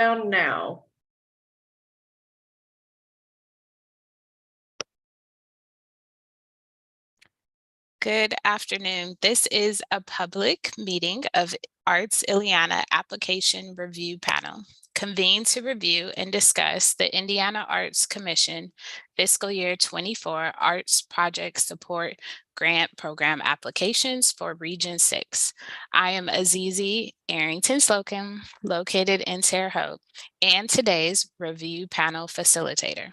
Down now. Good afternoon. This is a public meeting of Arts Ileana Application Review Panel, convened to review and discuss the Indiana Arts Commission Fiscal Year 24 Arts Project Support Grant Program applications for Region 6. I am Azizi Arrington Slocum, located in Terre, Haute, and today's review panel facilitator.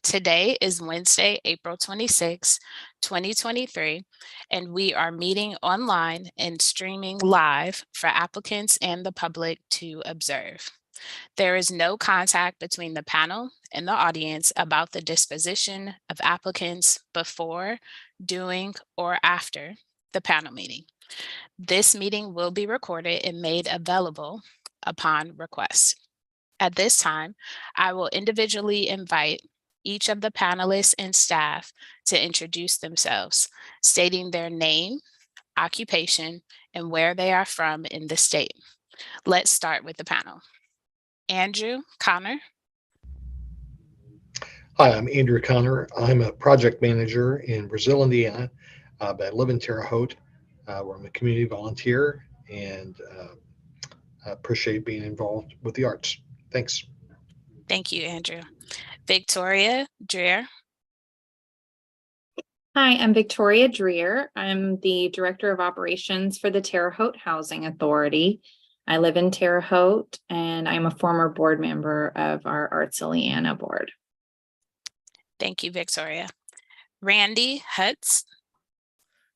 Today is Wednesday, April 26, 2023, and we are meeting online and streaming live for applicants and the public to observe. There is no contact between the panel and the audience about the disposition of applicants before, during, or after the panel meeting. This meeting will be recorded and made available upon request. At this time, I will individually invite each of the panelists and staff to introduce themselves, stating their name, occupation, and where they are from in the state. Let's start with the panel. Andrew Connor. Hi, I'm Andrew Connor. I'm a project manager in Brazil, Indiana, but I live in Terre Haute, where I'm a community volunteer and appreciate being involved with the arts. Thanks. Thank you, Andrew. Victoria Dreer. Hi, I'm Victoria Dreer. I'm the Director of Operations for the Terre Haute Housing Authority. I live in Terre Haute, and I'm a former board member of our Arts Ileana board. Thank you, Victoria. Randy Hutz.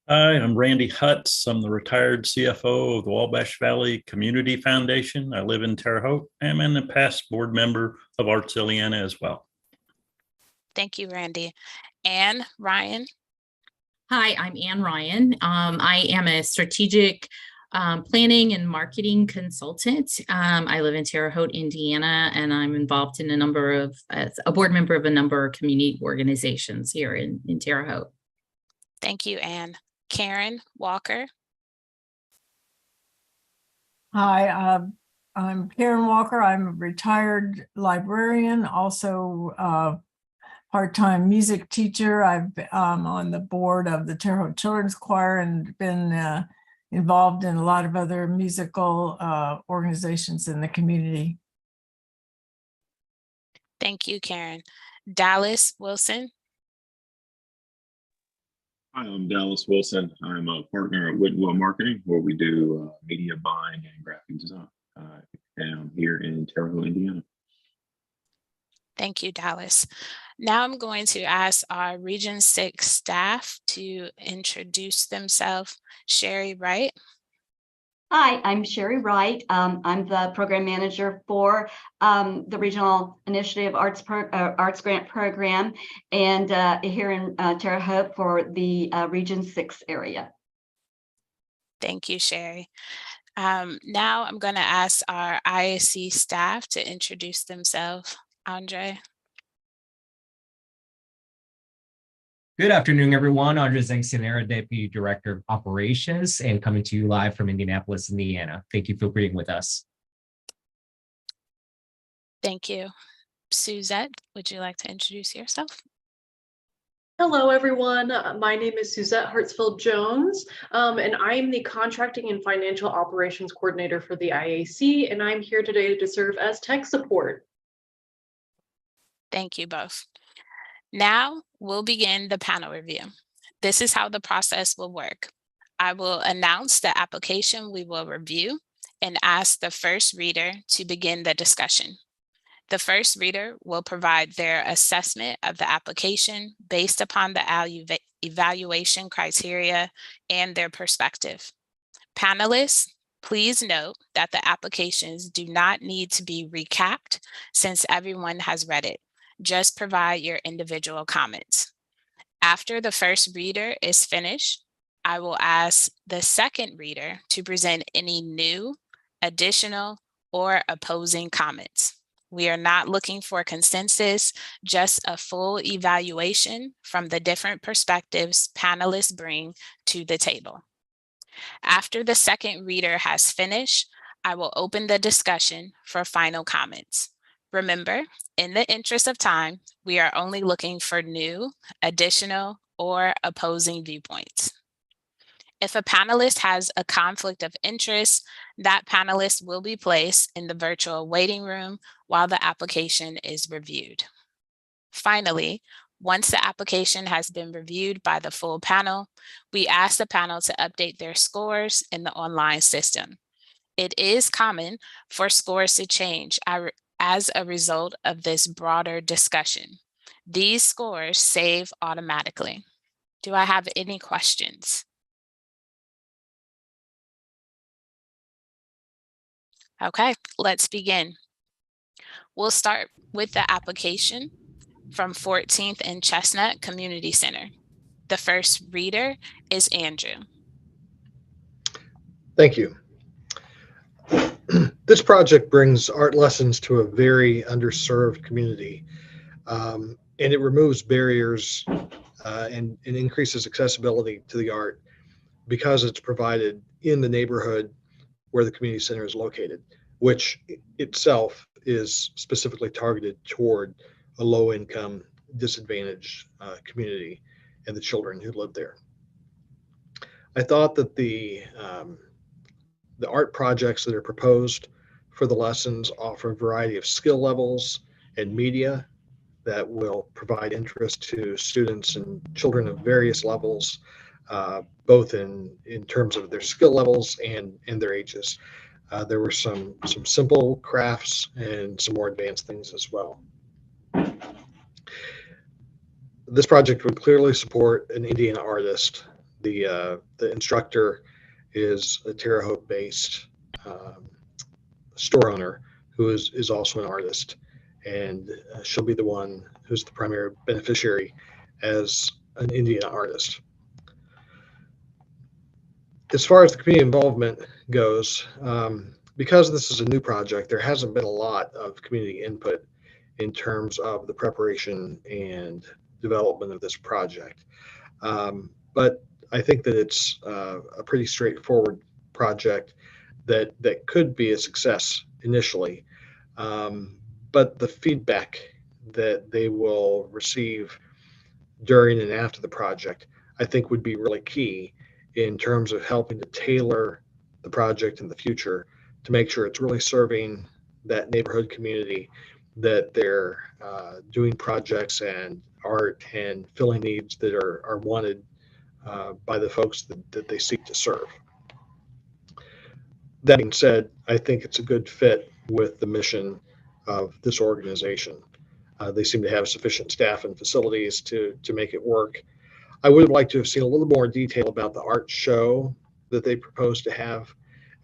Hi, I'm Randy Hutz. I'm the retired CFO of the Wabash Valley Community Foundation. I live in Terre Haute. I'm in the past board member of Arts Ileana as well. Thank you, Randy. Anne Ryan. Hi, I'm Anne Ryan. I am a strategic planning and marketing consultant. I live in Terre Haute, Indiana, and I'm involved in as a board member of a number of community organizations here in Terre Haute. Thank you, Anne. Karen Walker. Hi, I'm Karen Walker. I'm a retired librarian, also part-time music teacher. I've on the board of the Terre Haute Children's Choir and been involved in a lot of other musical organizations in the community. Thank you, Karen. Dallas Wilson. Hi, I'm Dallas Wilson. I'm a partner at Whitwell Marketing, where we do media buying and graphic design down here in Terre Haute, Indiana. Thank you, Dallas. Now I'm going to ask our Region 6 staff to introduce themselves. Sherry Wright. Hi, I'm Sherry Wright. I'm the program manager for the Regional Initiative Arts Grant Program, and here in Terre Haute for the Region 6 area. Thank you, Sherry. Now I'm going to ask our ISC staff to introduce themselves. Andre. Good afternoon, everyone. Andre Zengsinera, Deputy Director of Operations, and coming to you live from Indianapolis, Indiana. Thank you for being with us. Thank you. Suzette, would you like to introduce yourself? Hello, everyone. My name is Suzette Hartsfield-Jones, and I'm the Contracting and Financial Operations Coordinator for the IAC, and I'm here today to serve as tech support. Thank you both. Now we'll begin the panel review. This is how the process will work. I will announce the application we will review and ask the first reader to begin the discussion. The first reader will provide their assessment of the application based upon the evaluation criteria and their perspective. Panelists, please note that the applications do not need to be recapped since everyone has read it. Just provide your individual comments. After the first reader is finished, I will ask the second reader to present any new, additional, or opposing comments. We are not looking for consensus, just a full evaluation from the different perspectives panelists bring to the table. After the second reader has finished, I will open the discussion for final comments. Remember, in the interest of time, we are only looking for new, additional, or opposing viewpoints. If a panelist has a conflict of interest, that panelist will be placed in the virtual waiting room while the application is reviewed. Finally, once the application has been reviewed by the full panel, we ask the panel to update their scores in the online system. It is common for scores to change as a result of this broader discussion. These scores save automatically. Do I have any questions? Okay, let's begin. We'll start with the application from 14th and Chestnut Community Center. The first reader is Andrew. Thank you. This project brings art lessons to a very underserved community, and it removes barriers and increases accessibility to the art because it's provided in the neighborhood where the community center is located, which itself is specifically targeted toward a low-income, disadvantaged community and the children who live there. I thought that the art projects that are proposed for the lessons offer a variety of skill levels and media that will provide interest to students and children of various levels, both in terms of their skill levels and their ages. There were some simple crafts and some more advanced things as well. This project would clearly support an Indiana artist. The instructor is a Terre Haute based store owner who is also an artist, and she'll be the one who's the primary beneficiary as an Indiana artist. As far as the community involvement goes, because this is a new project, there hasn't been a lot of community input in terms of the preparation and development of this project. But I think that it's a pretty straightforward project that could be a success initially. But the feedback that they will receive during and after the project, I think would be really key in terms of helping to tailor the project in the future to make sure it's really serving that neighborhood community, that they're doing projects and art and filling needs that are wanted by the folks that they seek to serve. That being said, I think it's a good fit with the mission of this organization. They seem to have sufficient staff and facilities to make it work. I would have liked to have seen a little more detail about the art show that they propose to have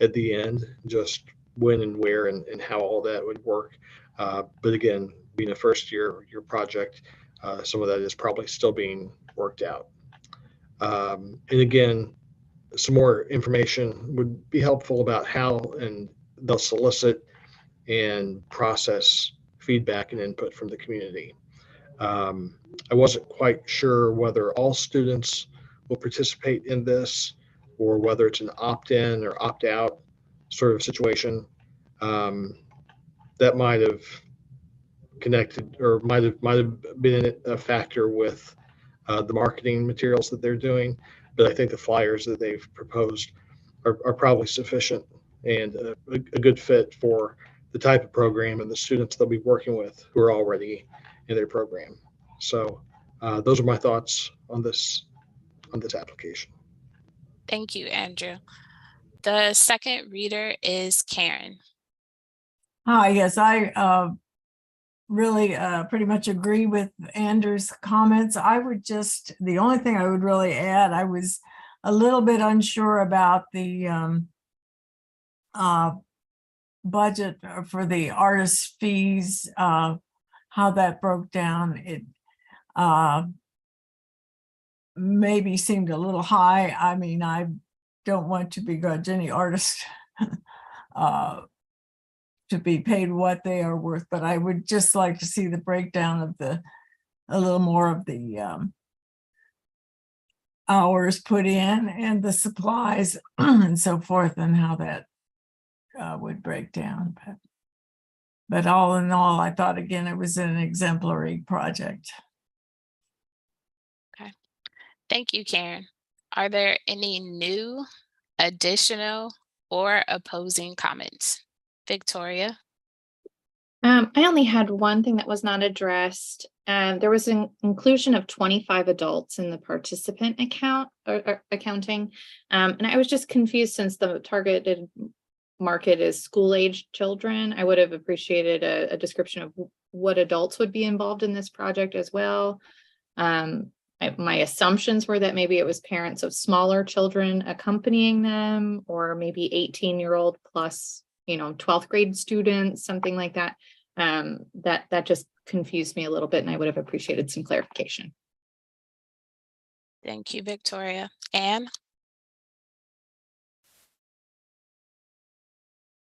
at the end, just when and where and how all that would work. But again, being a first year project, some of that is probably still being worked out. And again, some more information would be helpful about how and they'll solicit and process feedback and input from the community. I wasn't quite sure whether all students will participate in this or whether it's an opt-in or opt-out sort of situation. That might have connected or might have been a factor with the marketing materials that they're doing, but I think the flyers that they've proposed are probably sufficient and a good fit for the type of program and the students they'll be working with who are already in their program. So those are my thoughts on this application. Thank you, Andrew. The second reader is Karen. Hi, yes, I really pretty much agree with Andrew's comments. The only thing I would really add, I was a little bit unsure about the budget for the artist fees, how that broke down. It maybe seemed a little high. I mean, I don't want to begrudge any artist to be paid what they are worth, but I would just like to see the breakdown of a little more of the hours put in and the supplies and so forth, and how that would break down. But all in all, I thought again, it was an exemplary project. Okay. Thank you, Karen. Are there any new, additional, or opposing comments? Victoria? I only had one thing that was not addressed. There was an inclusion of 25 adults in the participant account or accounting. And I was just confused since the targeted market is school-aged children. I would have appreciated a description of what adults would be involved in this project as well. My assumptions were that maybe it was parents of smaller children accompanying them, or maybe 18-year-old plus, 12th grade students, something like that. That just confused me a little bit, and I would have appreciated some clarification. Thank you, Victoria. Anne?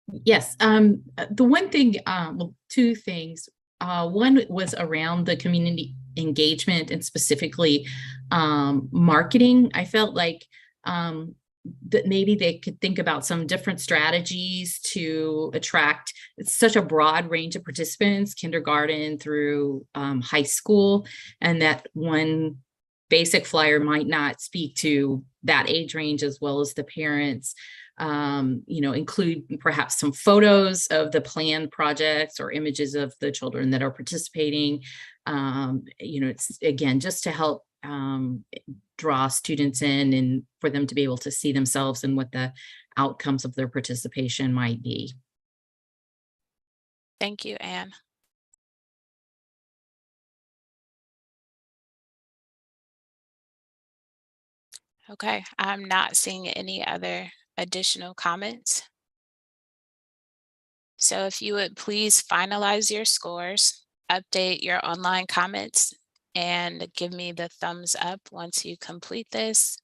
Yes, the one thing, well, two things. One was around the community engagement and specifically marketing. I felt like that maybe they could think about some different strategies to attract such a broad range of participants, kindergarten through high school, and that one basic flyer might not speak to that age range as well as the parents. Include perhaps some photos of the planned projects or images of the children that are participating. It's again, just to help draw students in and for them to be able to see themselves and what the outcomes of their participation might be. Thank you, Anne. Okay, I'm not seeing any other additional comments. So if you would please finalize your scores, update your online comments, and give me the thumbs up once you complete this.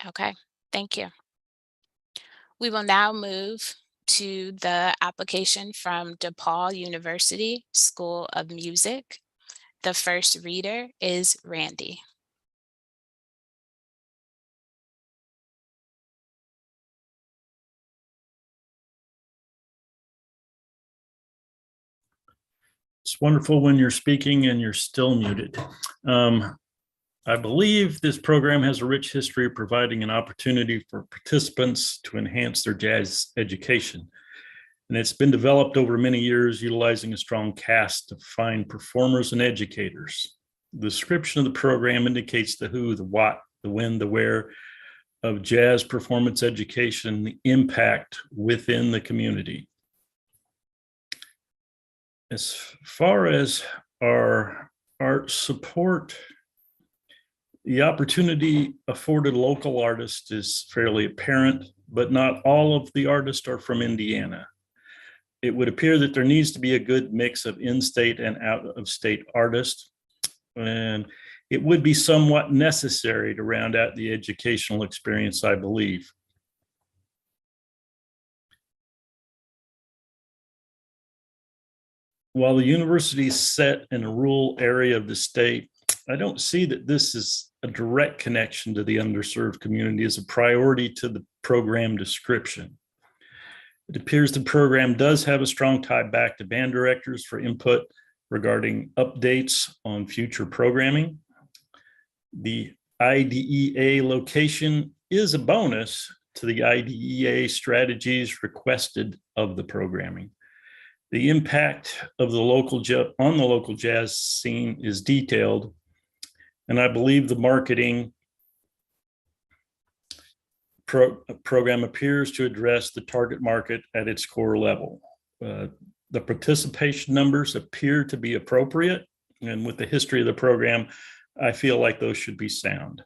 Okay, thank you. We will now move to the application from DePauw University School of Music. The first reader is Randy. It's wonderful when you're speaking and you're still muted. I believe this program has a rich history of providing an opportunity for participants to enhance their jazz education. And it's been developed over many years, utilizing a strong cast of fine performers and educators. The description of the program indicates the who, the what, the when, the where of jazz performance education, the impact within the community. As far as our art support, the opportunity afforded local artists is fairly apparent, but not all of the artists are from Indiana. It would appear that there needs to be a good mix of in-state and out-of-state artists, and it would be somewhat necessary to round out the educational experience, I believe. While the university is set in a rural area of the state, I don't see that this is a direct connection to the underserved community as a priority to the program description. It appears the program does have a strong tie back to band directors for input regarding updates on future programming. The IDEA location is a bonus to the IDEA strategies requested of the programming. The impact of the local on the local jazz scene is detailed, and I believe the marketing program appears to address the target market at its core level. The participation numbers appear to be appropriate, and with the history of the program, I feel like those should be sound.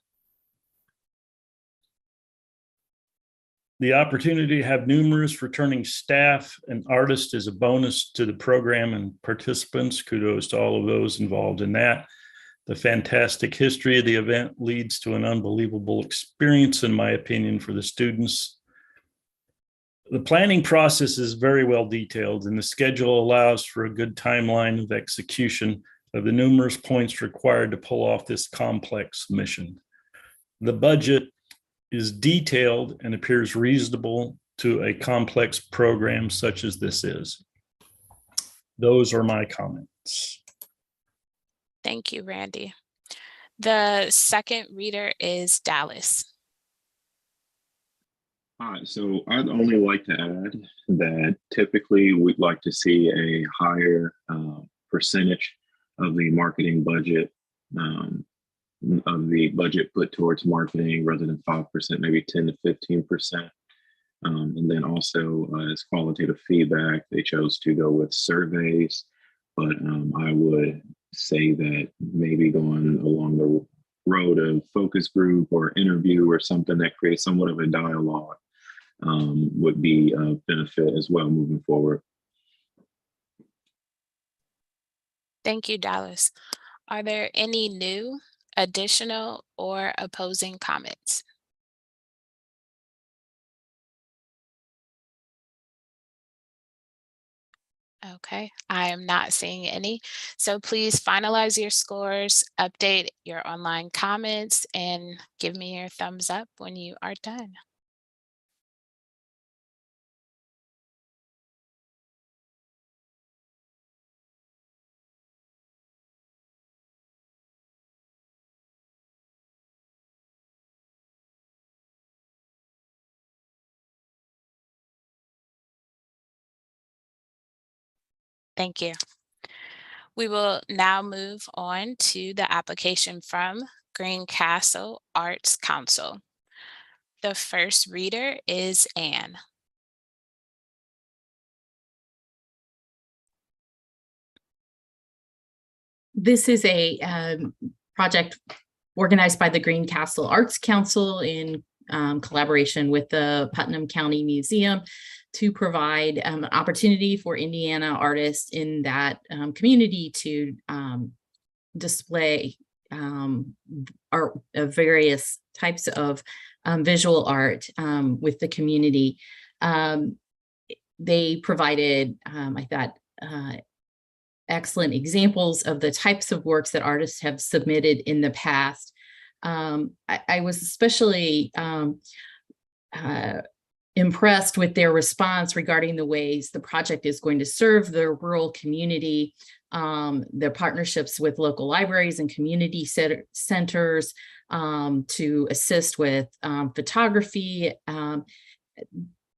The opportunity to have numerous returning staff and artists is a bonus to the program and participants. Kudos to all of those involved in that. The fantastic history of the event leads to an unbelievable experience, in my opinion, for the students. The planning process is very well detailed, and the schedule allows for a good timeline of execution of the numerous points required to pull off this complex mission. The budget is detailed and appears reasonable to a complex program such as this is. Those are my comments. Thank you, Randy. The second reader is Dallas. All right, so I'd only like to add that typically we'd like to see a higher percentage of the marketing budget, put towards marketing rather than 5%, maybe 10 to 15%. And then also as qualitative feedback, they chose to go with surveys, but I would say that maybe going along the road of focus group or interview or something that creates somewhat of a dialogue would be a benefit as well moving forward. Thank you, Dallas. Are there any new, additional, or opposing comments? Okay, I am not seeing any. So please finalize your scores, update your online comments, and give me your thumbs up when you are done. Thank you. We will now move on to the application from Greencastle Arts Council. The first reader is Anne. This is a project organized by the Greencastle Arts Council in collaboration with the Putnam County Museum to provide an opportunity for Indiana artists in that community to display art of various types of visual art with the community. They provided, I thought, excellent examples of the types of works that artists have submitted in the past. I was especially impressed with their response regarding the ways the project is going to serve the rural community, their partnerships with local libraries and community centers to assist with photography.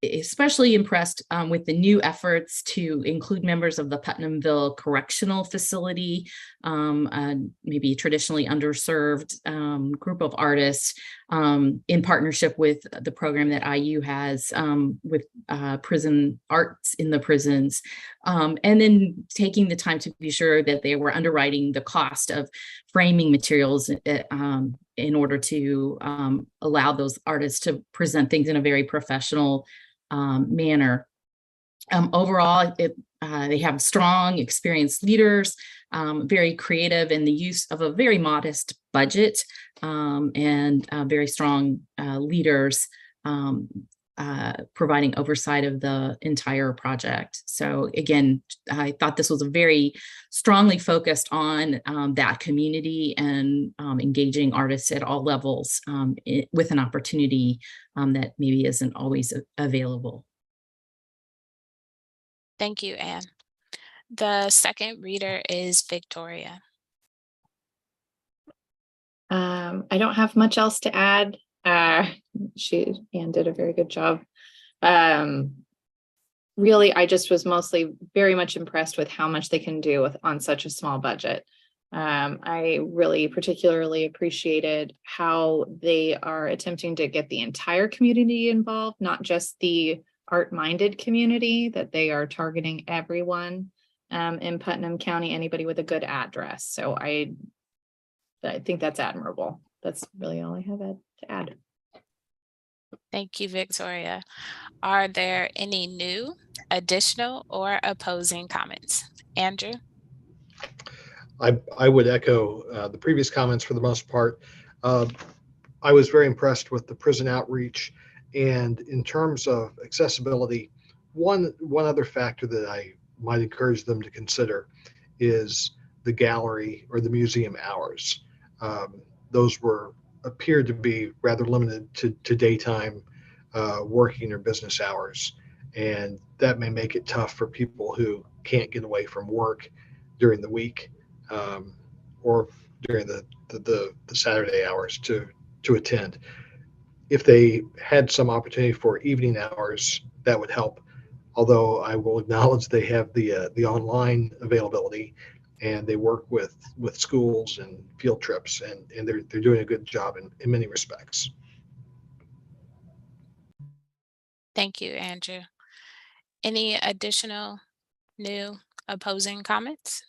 Especially impressed with the new efforts to include members of the Putnamville Correctional Facility, maybe traditionally underserved group of artists in partnership with the program that IU has with prison arts in the prisons. And then taking the time to be sure that they were underwriting the cost of framing materials in order to allow those artists to present things in a very professional manner. Overall, they have strong, experienced leaders, very creative in the use of a very modest budget, and very strong leaders providing oversight of the entire project. So again, I thought this was a very strongly focused on that community and engaging artists at all levels with an opportunity that maybe isn't always available. Thank you, Anne. The second reader is Victoria. I don't have much else to add. Anne did a very good job. Really, I just was mostly very much impressed with how much they can do on such a small budget. I really particularly appreciated how they are attempting to get the entire community involved, not just the art-minded community, that they are targeting everyone in Putnam County, anybody with a good address. So I think that's admirable. That's really all I have to add. Thank you, Victoria. Are there any new, additional, or opposing comments? Andrew? I would echo the previous comments for the most part. I was very impressed with the prison outreach, and in terms of accessibility, one other factor that I might encourage them to consider is the gallery or the museum hours. Those appeared to be rather limited to daytime working or business hours, and that may make it tough for people who can't get away from work during the week or during the Saturday hours to attend. If they had some opportunity for evening hours, that would help. Although I will acknowledge they have the online availability, and they work with schools and field trips, and they're doing a good job in many respects. Thank you, Andrew. Any additional new opposing comments?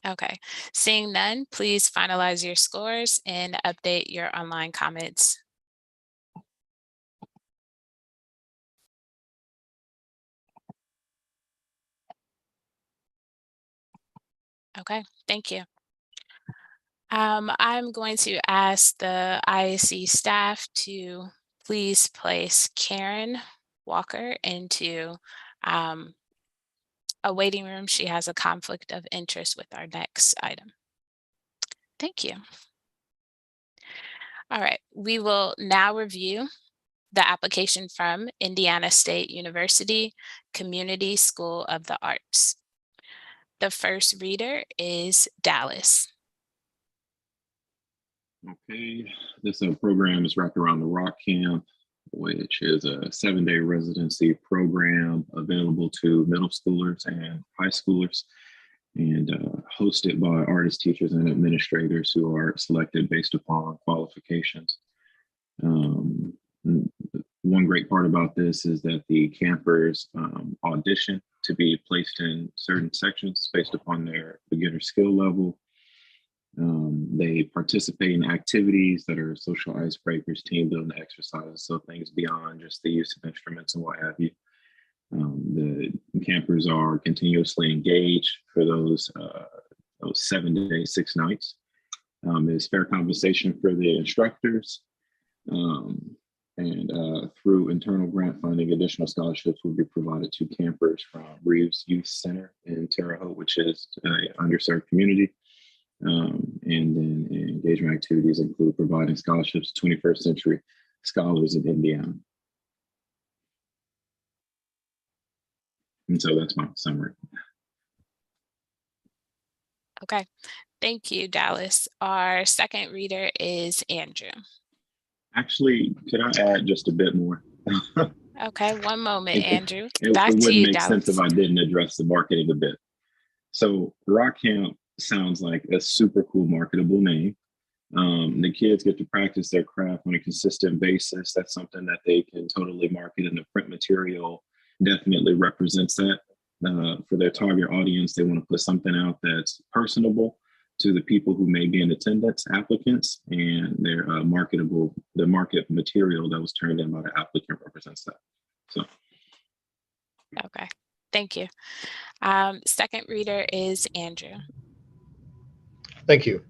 Okay, seeing none, please finalize your scores and update your online comments. Okay, thank you. I'm going to ask the IAC staff to please place Karen Walker into a waiting room. She has a conflict of interest with our next item. Thank you. All right, we will now review the application from Indiana State University Community School of the Arts. The first reader is Dallas. Okay, this program is wrapped around the Rock Camp, which is a 7-day residency program available to middle schoolers and high schoolers, and hosted by artist teachers and administrators who are selected based upon qualifications. One great part about this is that the campers audition to be placed in certain sections based upon their beginner skill level. They participate in activities that are social icebreakers, team building exercises, so things beyond just the use of instruments and what have you. The campers are continuously engaged for those 7 days, 6 nights. There's fair compensation for the instructors. And through internal grant funding, additional scholarships will be provided to campers from Reeves Youth Center in Terre, Haute, which is an underserved community. And then engagement activities include providing scholarships to 21st century scholars in Indiana. And so that's my summary. Okay, thank you, Dallas. Our second reader is Andrew. Actually, could I add just a bit more? Okay, one moment, Andrew. It Back to wouldn't you, make Dallas. sense if I didn't address the marketing a bit. So Rock Camp sounds like a super cool marketable name. The kids get to practice their craft on a consistent basis. That's something that they can totally market, and the print material definitely represents that. For their target audience, they want to put something out that's personable to the people who may be in attendance, applicants, and their marketable, the market material that was turned in by the applicant represents that. So. Okay, thank you. Second reader is Andrew. Thank you.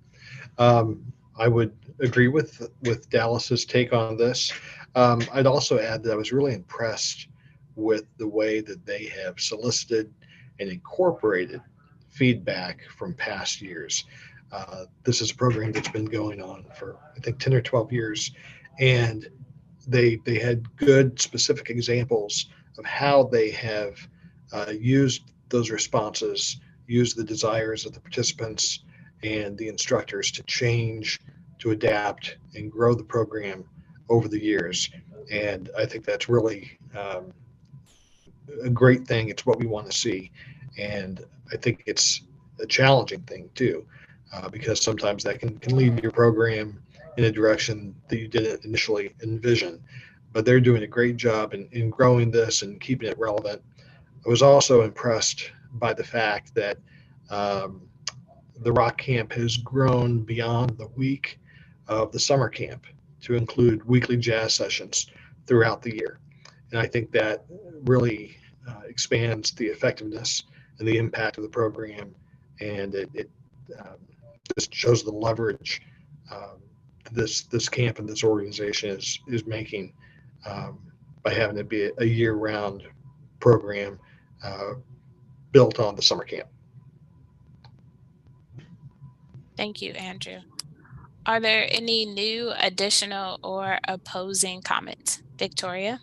I would agree with Dallas's take on this. I'd also add that I was really impressed with the way that they have solicited and incorporated feedback from past years. This is a program that's been going on for, I think, 10 or 12 years, and they had good specific examples of how they have used those responses, used the desires of the participants and the instructors to change, to adapt, and grow the program over the years. And I think that's really a great thing. It's what we want to see. And I think it's a challenging thing too, because sometimes that can lead your program in a direction that you didn't initially envision. But they're doing a great job in growing this and keeping it relevant. I was also impressed by the fact that the Rock Camp has grown beyond the week of the summer camp to include weekly jazz sessions throughout the year. And I think that really expands the effectiveness the impact of the program, and it just shows the leverage this camp and this organization is making by having it be a year-round program built on the summer camp. Thank you, Andrew. Are there any new, additional, or opposing comments? Victoria?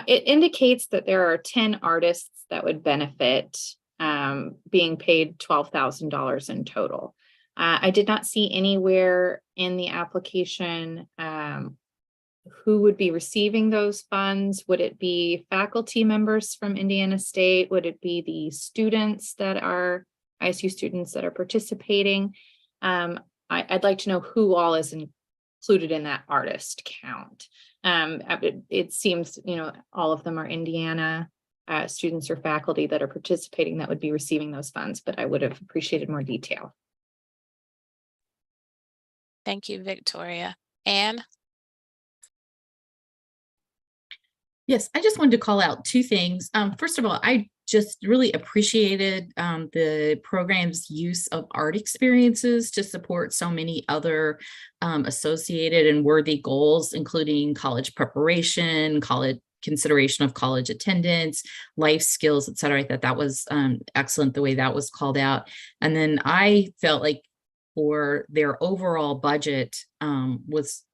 It indicates that there are 10 artists that would benefit being paid $12,000 in total. I did not see anywhere in the application who would be receiving those funds. Would it be faculty members from Indiana State? Would it be the students that are ISU students that are participating? I'd like to know who all is included in that artist count. It seems, all of them are Indiana students or faculty that are participating that would be receiving those funds, but I would have appreciated more detail. Thank you, Victoria. Anne? Yes, I just wanted to call out two things. First of all, I just really appreciated the program's use of art experiences to support so many other associated and worthy goals, including college preparation, consideration of college attendance, life skills, et cetera. I thought that was excellent the way that was called out. And then I felt like for their overall budget was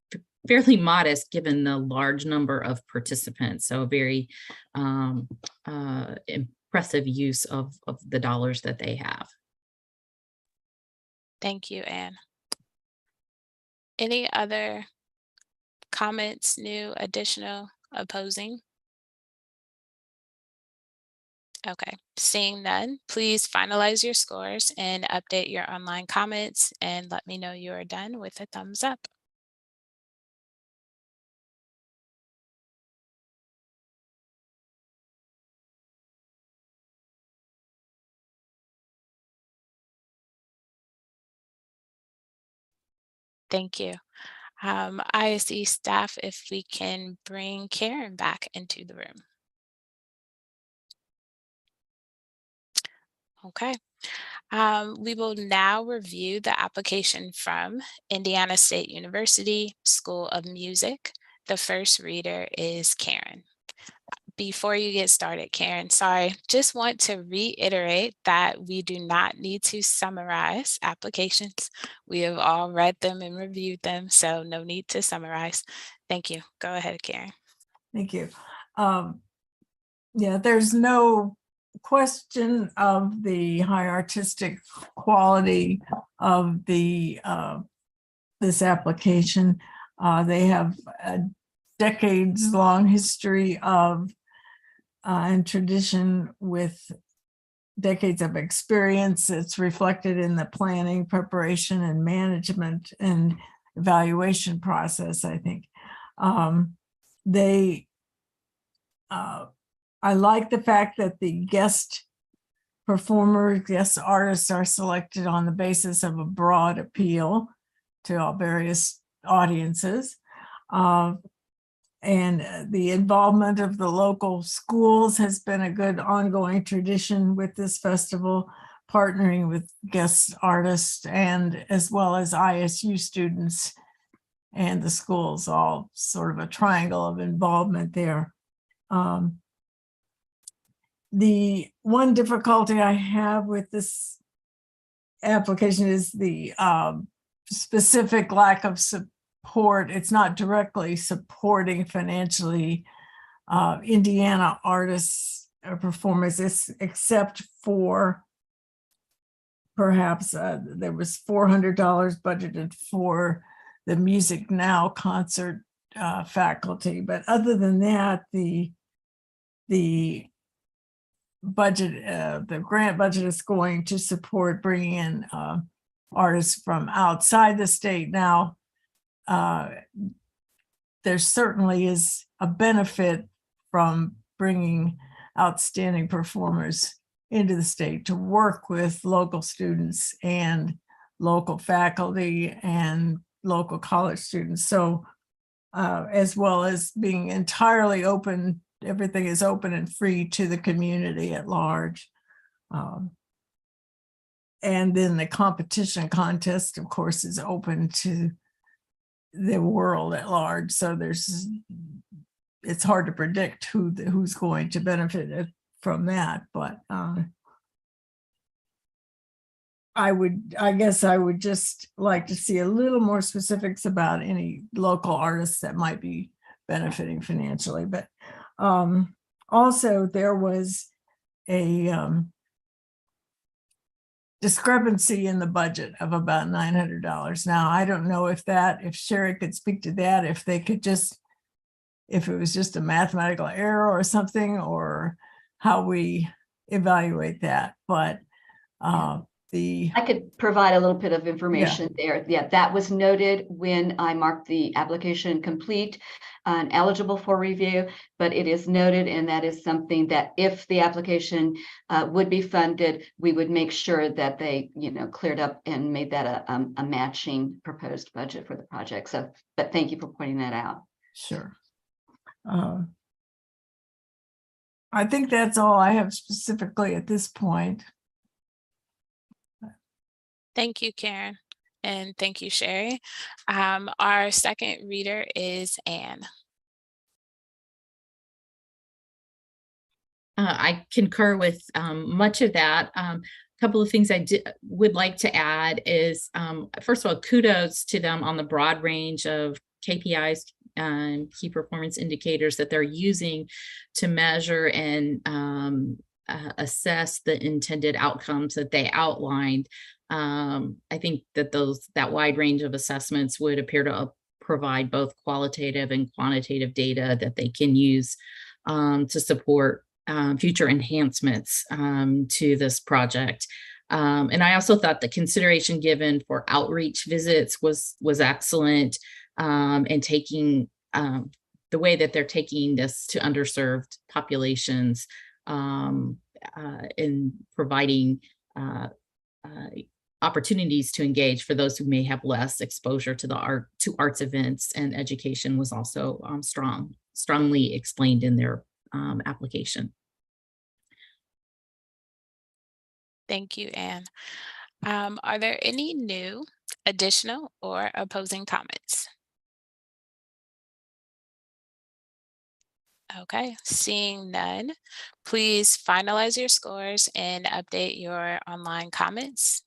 fairly modest given the large number of participants. So very impressive use of the dollars that they have. Thank you, Anne. Any other comments, new, additional, opposing? Okay, seeing none, please finalize your scores and update your online comments and let me know you are done with a thumbs up. Thank you. ISE staff, if we can bring Karen back into the room. Okay. We will now review the application from Indiana State University School of Music. The first reader is Karen. Before you get started, Karen, sorry, just want to reiterate that we do not need to summarize applications. We have all read them and reviewed them, so no need to summarize. Thank you. Go ahead, Karen. Thank you. Yeah, there's no question of the high artistic quality of the this application. They have a decades-long history of and tradition with decades of experience. It's reflected in the planning, preparation, and management and evaluation process, I think. I like the fact that the guest performers, guest artists are selected on the basis of a broad appeal to all various audiences. And the involvement of the local schools has been a good ongoing tradition with this festival, partnering with guest artists and as well as ISU students and the schools, all sort of a triangle of involvement there. The one difficulty I have with this application is the specific lack of support. It's not directly supporting financially Indiana artists or performers, except for perhaps there was $400 budgeted for the Music Now concert faculty. But other than that, the budget, the grant budget is going to support bringing in artists from outside the state. Now, there certainly is a benefit from bringing outstanding performers into the state to work with local students and local faculty and local college students. So as well as being entirely open everything is open and free to the community at large. And then the competition contest, of course, is open to the world at large. So it's hard to predict who's going to benefit from that. But I guess I would just like to see a little more specifics about any local artists that might be benefiting financially. But also there was a discrepancy in the budget of about $900. Now, I don't know if Sherry could speak to that, if it was just a mathematical error or something, or how we evaluate that. But I could provide a little bit of information there. Yeah, that was noted when I marked the application complete and eligible for review, but it is noted, and that is something that if the application would be funded, we would make sure that they, cleared up and made that a matching proposed budget for the project. So, but thank you for pointing that out. Sure. I think that's all I have specifically at this point. Thank you, Karen, and thank you, Sherry. Our second reader is Anne. I concur with much of that. A couple of things I would like to add is, first of all, kudos to them on the broad range of KPIs and key performance indicators that they're using to measure and assess the intended outcomes that they outlined. I think that that wide range of assessments would appear to provide both qualitative and quantitative data that they can use to support future enhancements to this project. And I also thought the consideration given for outreach visits was excellent, and taking the way that they're taking this to underserved populations in providing opportunities to engage for those who may have less exposure to arts events and education was also strongly explained in their application. Thank you, Anne. Are there any new, additional, or opposing comments? Okay, seeing none, please finalize your scores and update your online comments.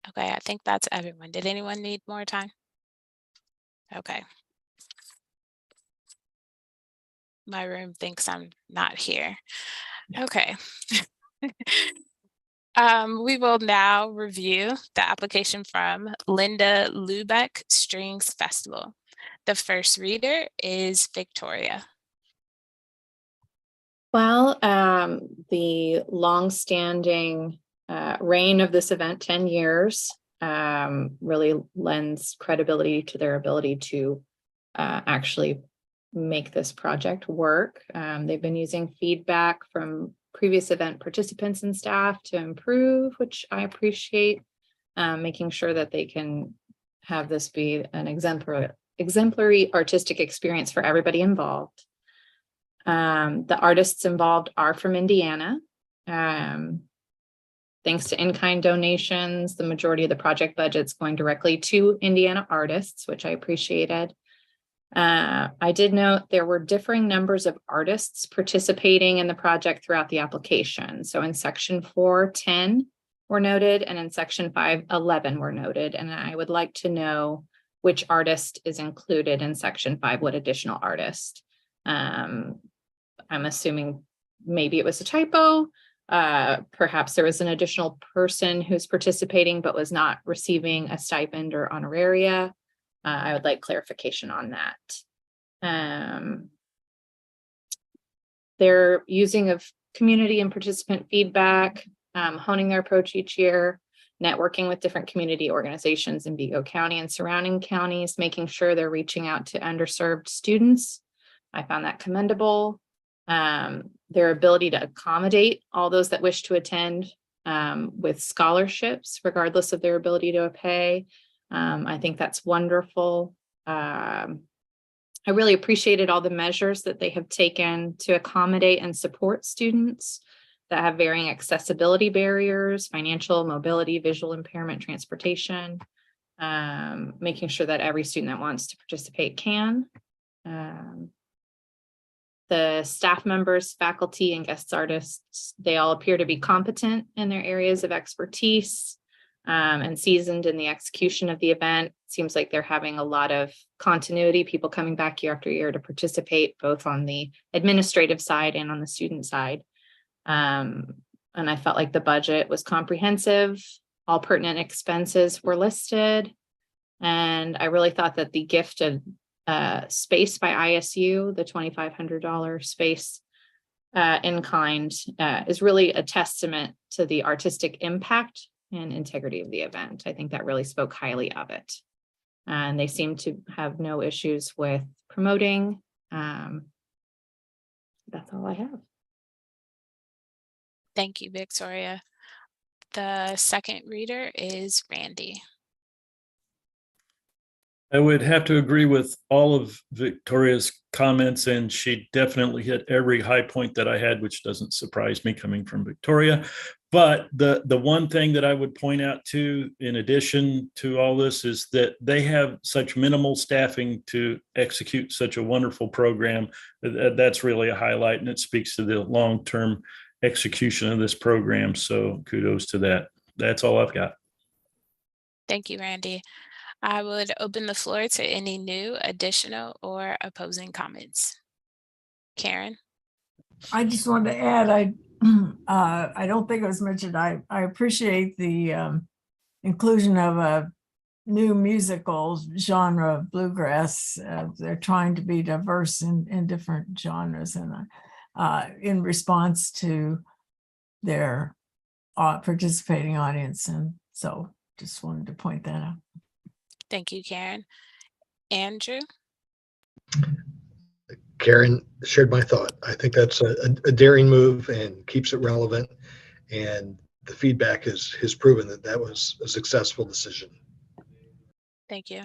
Okay, I think that's everyone. Did anyone need more time? Okay. My room thinks I'm not here. Okay. We will now review the application from Linda Lubeck Strings Festival. The first reader is Victoria. Well, the longstanding reign of this event, 10 years, really lends credibility to their ability to actually make this project work. They've been using feedback from previous event participants and staff to improve, which I appreciate, making sure that they can have this be an exemplary artistic experience for everybody involved. The artists involved are from Indiana. Thanks to in-kind donations, the majority of the project budget's going directly to Indiana artists, which I appreciated. I did note there were differing numbers of artists participating in the project throughout the application. So in section 4, 10 were noted, and in section 5, 11 were noted. And I would like to know which artist is included in section 5, what additional artist. I'm assuming maybe it was a typo. Perhaps there was an additional person who's participating but was not receiving a stipend or honoraria. I would like clarification on that. Their using of community and participant feedback, honing their approach each year, networking with different community organizations in Vigo County and surrounding counties, making sure they're reaching out to underserved students. I found that commendable. Their ability to accommodate all those that wish to attend with scholarships, regardless of their ability to pay. I think that's wonderful. I really appreciated all the measures that they have taken to accommodate and support students that have varying accessibility barriers, financial, mobility, visual impairment, transportation, making sure that every student that wants to participate can. The staff members, faculty, and guest artists, they all appear to be competent in their areas of expertise and seasoned in the execution of the event. Seems like they're having a lot of continuity, people coming back year after year to participate, both on the administrative side and on the student side. And I felt like the budget was comprehensive. All pertinent expenses were listed. And I really thought that the gift of space by ISU, the $2,500 space in kind, is really a testament to the artistic impact and integrity of the event. I think that really spoke highly of it. And they seem to have no issues with promoting. That's all I have. Thank you, Victoria. The second reader is Randy. I would have to agree with all of Victoria's comments, and she definitely hit every high point that I had, which doesn't surprise me coming from Victoria. But the one thing that I would point out to, in addition to all this, is that they have such minimal staffing to execute such a wonderful program. That's really a highlight, and it speaks to the long-term execution of this program. So kudos to that. That's all I've got. Thank you, Randy. I would open the floor to any new, additional, or opposing comments. Karen? I just wanted to add, I don't think it was mentioned. I appreciate the inclusion of a new musical genre of bluegrass. They're trying to be diverse in different genres, and in response to their participating audience. And so just wanted to point that out. Thank you, Karen. Andrew? Karen shared my thought. I think that's a daring move and keeps it relevant. And the feedback has proven that that was a successful decision. Thank you.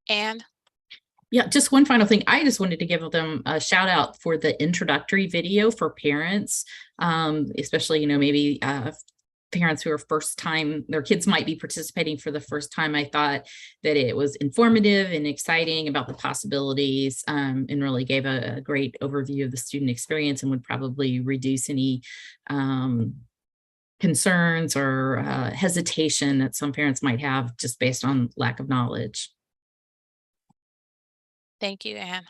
Anne? Yeah, just one final thing. I just wanted to give them a shout out for the introductory video for parents, especially, maybe parents who are first time, their kids might be participating for the first time. I thought that it was informative and exciting about the possibilities, and really gave a great overview of the student experience, and would probably reduce any concerns or hesitation that some parents might have just based on lack of knowledge. Thank you, Anne.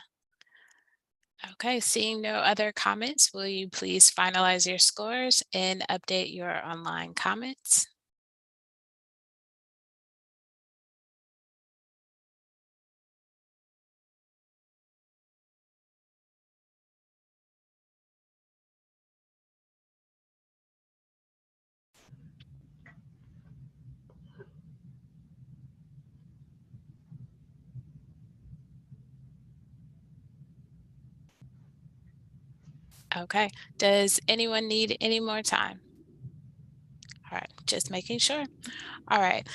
Okay, seeing no other comments, will you please finalize your scores and update your online comments? Okay, does anyone need any more time? All right, just making sure. All right,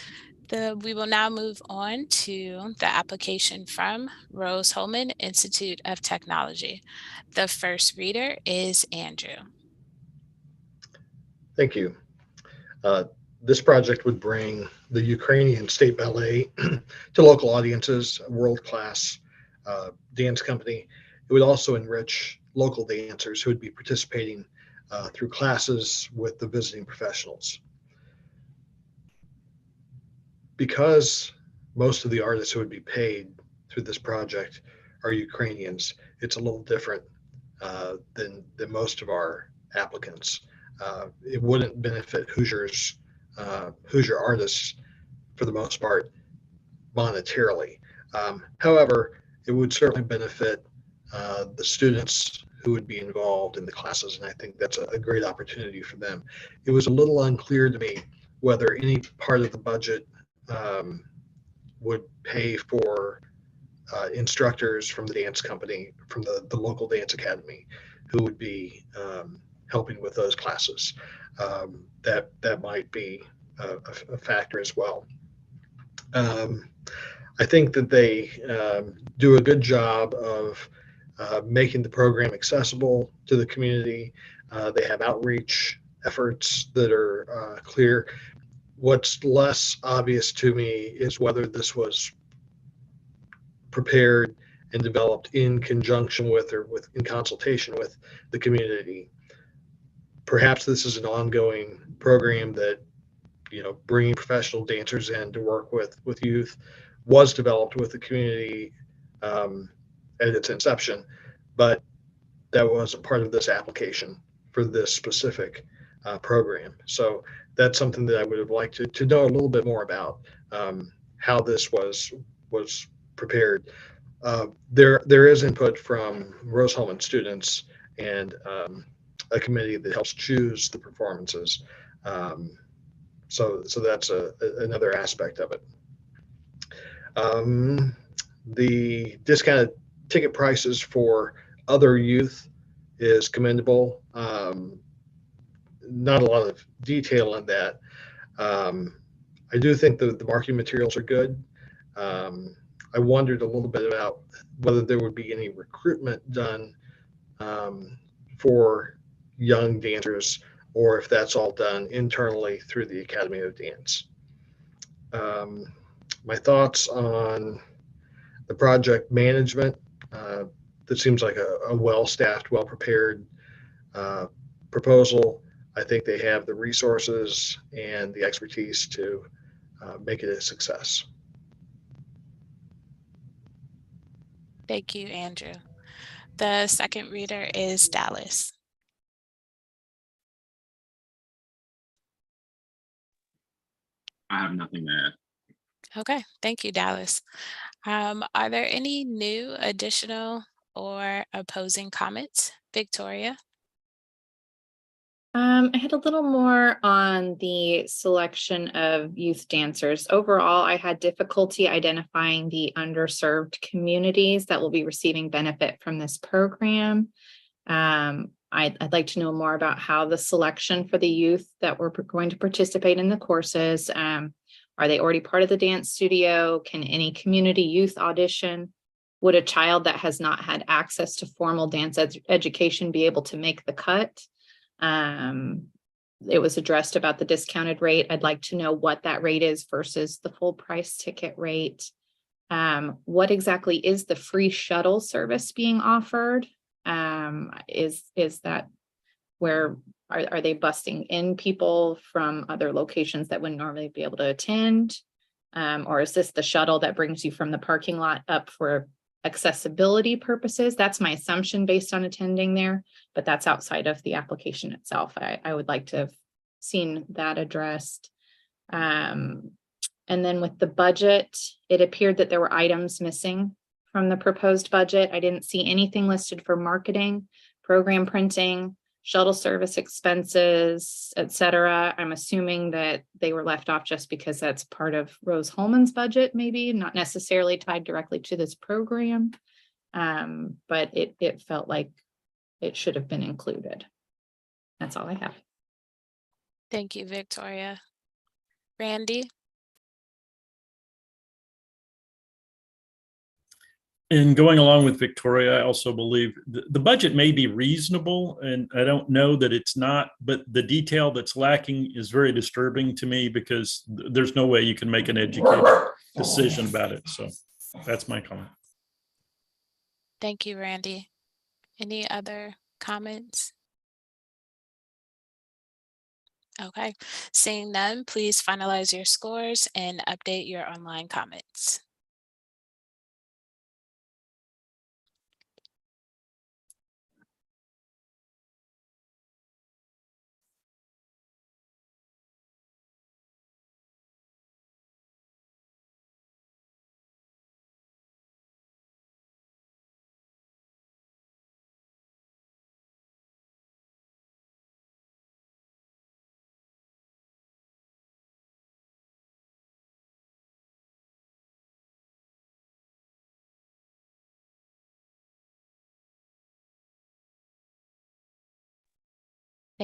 we will now move on to the application from Rose Holman Institute of Technology. The first reader is Andrew. Thank you. This project would bring the Ukrainian State Ballet to local audiences, a world-class dance company. It would also enrich local dancers who would be participating through classes with the visiting professionals. Because most of the artists who would be paid through this project are Ukrainians, it's a little different than most of our applicants. It wouldn't benefit Hoosier artists for the most part monetarily. However, it would certainly benefit the students who would be involved in the classes, and I think that's a great opportunity for them. It was a little unclear to me whether any part of the budget would pay for instructors from the dance company, from the local dance academy, who would be helping with those classes. That might be a factor as well. I think that they do a good job of making the program accessible to the community. They have outreach efforts that are clear. What's less obvious to me is whether this was prepared and developed in conjunction with or in consultation with the community. Perhaps this is an ongoing program that, bringing professional dancers in to work with youth was developed with the community at its inception, but that wasn't part of this application for this specific program. So that's something that I would have liked to know a little bit more about, how this was prepared. There is input from Rose-Hulman students and a committee that helps choose the performances. So that's another aspect of it. The discounted ticket prices for other youth is commendable. Not a lot of detail in that. I do think that the marketing materials are good. I wondered a little bit about whether there would be any recruitment done for young dancers, or if that's all done internally through the Academy of Dance. My thoughts on the project management, that seems like a well-staffed, well-prepared proposal. I think they have the resources and the expertise to make it a success. Thank you, Andrew. The second reader is Dallas. I have nothing to add. Okay, thank you, Dallas. Are there any new, additional, or opposing comments? Victoria? I had a little more on the selection of youth dancers. Overall, I had difficulty identifying the underserved communities that will be receiving benefit from this program. I'd like to know more about how the selection for the youth that were going to participate in the courses. Are they already part of the dance studio? Can any community youth audition? Would a child that has not had access to formal dance education be able to make the cut? It was addressed about the discounted rate. I'd like to know what that rate is versus the full price ticket rate. What exactly is the free shuttle service being offered? Is that where are they busing in people from other locations that wouldn't normally be able to attend? Or is this the shuttle that brings you from the parking lot up for accessibility purposes? That's my assumption based on attending there, but that's outside of the application itself. I would like to have seen that addressed. And then with the budget, it appeared that there were items missing from the proposed budget. I didn't see anything listed for marketing, program printing, shuttle service expenses, etc. I'm assuming that they were left off just because that's part of Rose-Hulman's budget, maybe not necessarily tied directly to this program. But it felt like it should have been included. That's all I have. Thank you, Victoria. Randy? And going along with Victoria, I also believe the budget may be reasonable, and I don't know that it's not, but the detail that's lacking is very disturbing to me, because there's no way you can make an educated decision about it. So that's my comment. Thank you, Randy. Any other comments? Okay, seeing none, please finalize your scores and update your online comments.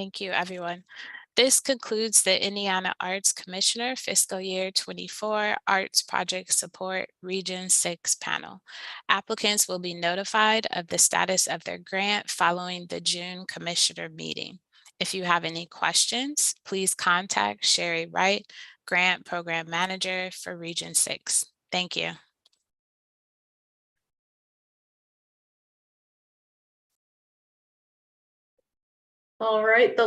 Thank you, everyone. This concludes the Indiana Arts Commissioner Fiscal Year 24 Arts Project Support Region 6 panel. Applicants will be notified of the status of their grant following the June Commissioner meeting. If you have any questions, please contact Sherry Wright, Grant Program Manager for Region 6. Thank you. All right.